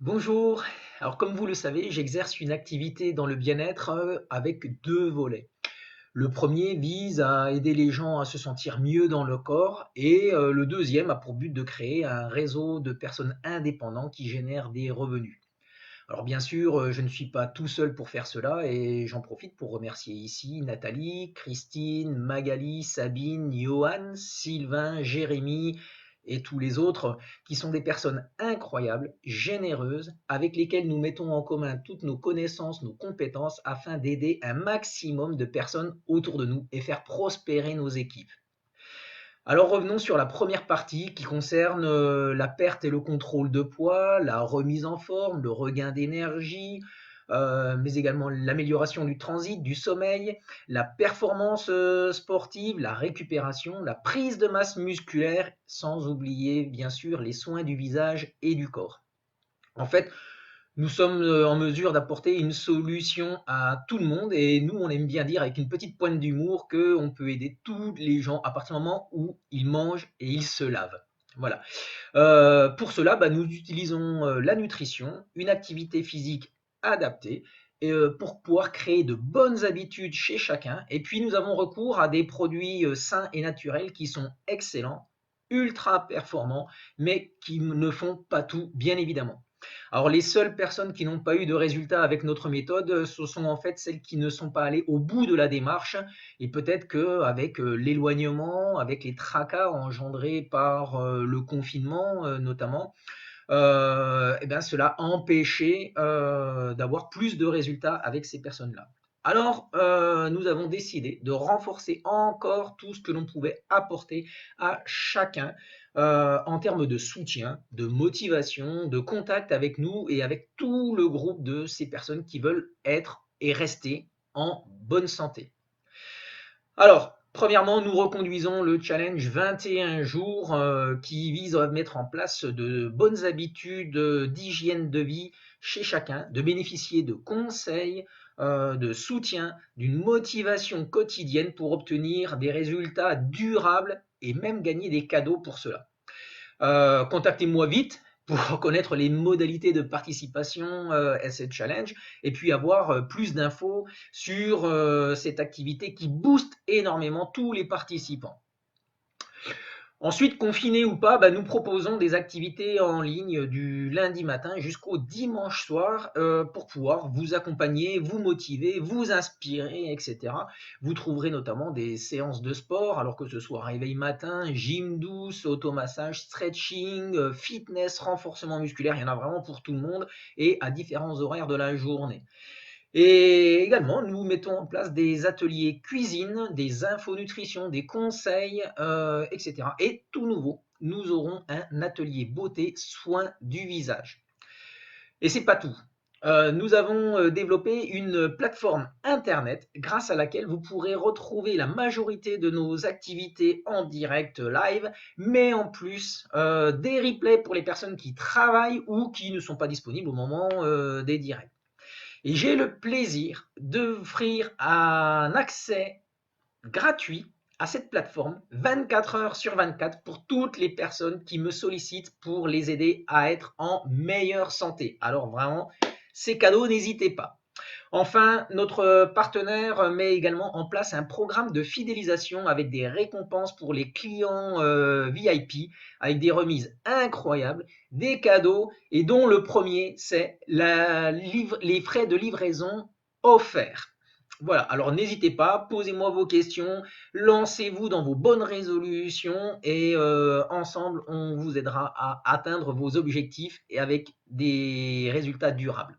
Bonjour, alors comme vous le savez, j'exerce une activité dans le bien-être avec deux volets. Le premier vise à aider les gens à se sentir mieux dans le corps et le deuxième a pour but de créer un réseau de personnes indépendantes qui génèrent des revenus. Alors bien sûr, je ne suis pas tout seul pour faire cela et j'en profite pour remercier ici Nathalie, Christine, Magali, Sabine, Johan, Sylvain, Jérémy et tous les autres qui sont des personnes incroyables, généreuses, avec lesquelles nous mettons en commun toutes nos connaissances, nos compétences afin d'aider un maximum de personnes autour de nous et faire prospérer nos équipes. Alors revenons sur la première partie qui concerne la perte et le contrôle de poids, la remise en forme, le regain d'énergie, mais également l'amélioration du transit, du sommeil, la performance sportive, la récupération, la prise de masse musculaire, sans oublier bien sûr les soins du visage et du corps. En fait, nous sommes en mesure d'apporter une solution à tout le monde et nous, on aime bien dire avec une petite pointe d'humour qu'on peut aider tous les gens à partir du moment où ils mangent et ils se lavent. Voilà. Pour cela, nous utilisons la nutrition, une activité physique adaptée pour pouvoir créer de bonnes habitudes chez chacun. Et puis, nous avons recours à des produits sains et naturels qui sont excellents, ultra performants, mais qui ne font pas tout, bien évidemment. Alors, les seules personnes qui n'ont pas eu de résultats avec notre méthode, ce sont en fait celles qui ne sont pas allées au bout de la démarche et peut-être qu'avec l'éloignement, avec les tracas engendrés par le confinement notamment, eh bien, cela a empêché d'avoir plus de résultats avec ces personnes-là. Alors, nous avons décidé de renforcer encore tout ce que l'on pouvait apporter à chacun en termes de soutien, de motivation, de contact avec nous et avec tout le groupe de ces personnes qui veulent être et rester en bonne santé. Alors, premièrement, nous reconduisons le challenge 21 jours qui vise à mettre en place de bonnes habitudes d'hygiène de vie chez chacun, de bénéficier de conseils, de soutien, d'une motivation quotidienne pour obtenir des résultats durables et même gagner des cadeaux pour cela. Contactez-moi vite pour connaître les modalités de participation à cette challenge et puis avoir plus d'infos sur cette activité qui booste énormément tous les participants. Ensuite, confinés ou pas, nous proposons des activités en ligne du lundi matin jusqu'au dimanche soir pour pouvoir vous accompagner, vous motiver, vous inspirer, etc. Vous trouverez notamment des séances de sport, alors que ce soit réveil matin, gym douce, automassage, stretching, fitness, renforcement musculaire, il y en a vraiment pour tout le monde et à différents horaires de la journée. Et également, nous mettons en place des ateliers cuisine, des infonutrition, des conseils, etc. Et tout nouveau, nous aurons un atelier beauté, soins du visage. Et c'est pas tout. Nous avons développé une plateforme internet grâce à laquelle vous pourrez retrouver la majorité de nos activités en direct live, mais en plus des replays pour les personnes qui travaillent ou qui ne sont pas disponibles au moment des directs. Et j'ai le plaisir d'offrir un accès gratuit à cette plateforme 24 heures sur 24 pour toutes les personnes qui me sollicitent pour les aider à être en meilleure santé. Alors vraiment, c'est cadeau, n'hésitez pas. Enfin, notre partenaire met également en place un programme de fidélisation avec des récompenses pour les clients VIP, avec des remises incroyables, des cadeaux, et dont le premier, c'est les frais de livraison offerts. Voilà, alors n'hésitez pas, posez-moi vos questions, lancez-vous dans vos bonnes résolutions et ensemble, on vous aidera à atteindre vos objectifs et avec des résultats durables.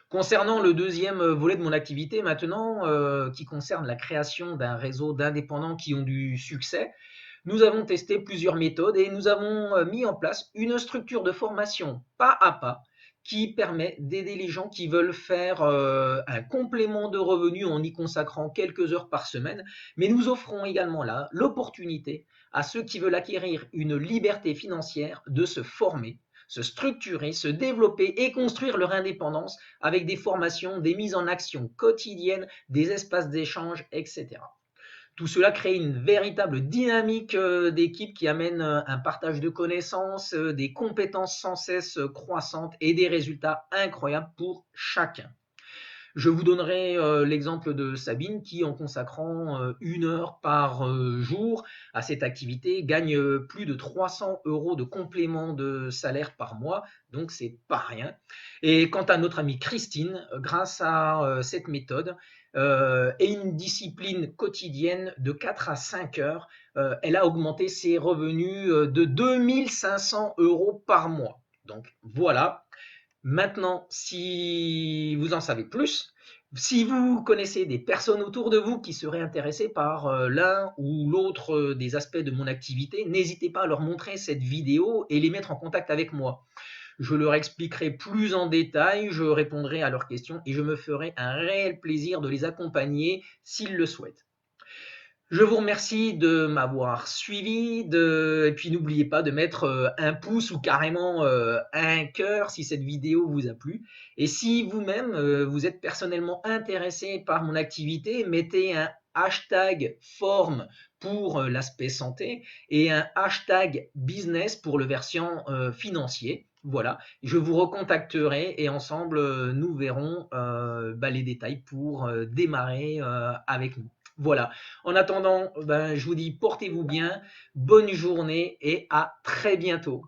Concernant le deuxième volet de mon activité maintenant, qui concerne la création d'un réseau d'indépendants qui ont du succès, nous avons testé plusieurs méthodes et nous avons mis en place une structure de formation pas à pas qui permet d'aider les gens qui veulent faire un complément de revenus en y consacrant quelques heures par semaine, mais nous offrons également là l'opportunité à ceux qui veulent acquérir une liberté financière de se former, se structurer, se développer et construire leur indépendance avec des formations, des mises en action quotidiennes, des espaces d'échange, etc. Tout cela crée une véritable dynamique d'équipe qui amène un partage de connaissances, des compétences sans cesse croissantes et des résultats incroyables pour chacun. Je vous donnerai l'exemple de Sabine qui, en consacrant 1 heure par jour à cette activité, gagne plus de 300 € de complément de salaire par mois, donc c'est pas rien. Et quant à notre amie Christine, grâce à cette méthode et une discipline quotidienne de 4 à 5 heures, elle a augmenté ses revenus de 2500 € par mois. Donc voilà. Maintenant, si vous en savez plus, si vous connaissez des personnes autour de vous qui seraient intéressées par l'un ou l'autre des aspects de mon activité, n'hésitez pas à leur montrer cette vidéo et les mettre en contact avec moi. Je leur expliquerai plus en détail, je répondrai à leurs questions et je me ferai un réel plaisir de les accompagner s'ils le souhaitent. Je vous remercie de m'avoir suivi, et puis n'oubliez pas de mettre un pouce ou carrément un cœur si cette vidéo vous a plu. Et si vous-même, vous êtes personnellement intéressé par mon activité, mettez un hashtag forme pour l'aspect santé et un hashtag business pour le versant financier. Voilà, je vous recontacterai et ensemble, nous verrons les détails pour démarrer avec nous. Voilà. En attendant, je vous dis portez-vous bien, bonne journée et à très bientôt.